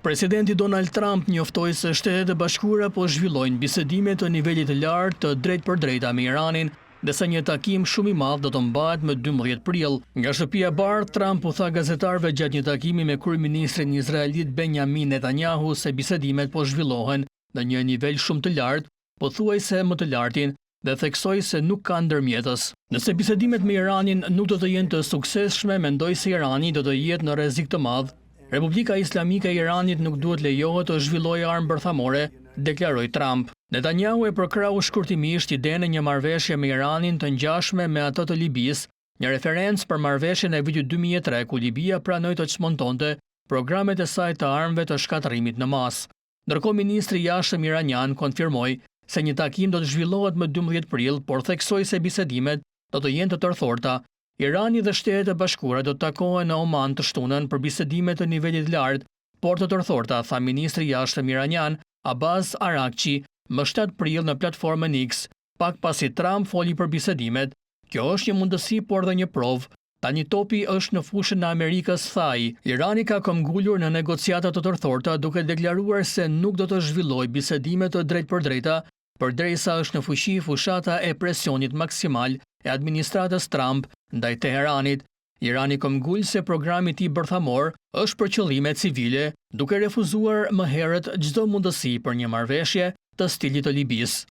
Presidenti Donald Trump njoftoi se Shtetet e Bashkuara po zhvillojnë bisedime të nivelit të lartë të drejtpërdrejta me Iranin, ndërsa një takim shumë i madh do të mbahet më 12 prill. Nga shtëpia e Bardhë, Trump u tha gazetarëve gjatë një takimi me kryeministrin izraelit Benjamin Netanyahu se bisedimet po zhvillohen në një nivel shumë të lartë, pothuajse më të lartin, dhe theksoi se nuk ka ndërmjetës. Nëse bisedimet me Iranin nuk do të jenë të suksesshme, mendoi se Irani do të jetë në rrezik të madh. Republika Islamike e Iranit nuk duhet lejohet të zhvillojë armë bërthamore, deklaroi Trump. Netanyahu e përkrau shkurtimisht idenë e një marrëveshje me Iranin të ngjashme me atë të Libisë, një referencë për marrëveshjen e vitit 2003 ku Libia pranoi të çmontonte programet e saj të armëve të shkatërimit në masë. Ndërkohë ministri i jashtëm iranian konfirmoi se një takim do të zhvillohet më 12 prill, por theksoi se bisedimet do të jenë të tërthorta. Irani dhe Shtetet e Bashkuara do të takohen në Oman të shtunën për bisedime të nivelit lart, por të tërthorta, tha ministri i jashtëm iranian Abbas Araghchi më 7 prill në platformën X, pak pasi Trump foli për bisedimet. Kjo është një mundësi, por dhe një provë. Tani topi është në fushën e Amerikës, tha ai. Irani ka këmbgulur në negociata të tërthorta duke deklaruar se nuk do të zhvillojë bisedime të drejtpërdrejta përderisa është në fuqi fushata e presionit maksimal e administratës Trump ndaj Teheranit. Irani këmbgul se programi i tij bërthamor është për qëllime civile, duke refuzuar më herët çdo mundësi për një marrëveshje të stilit të Libisë.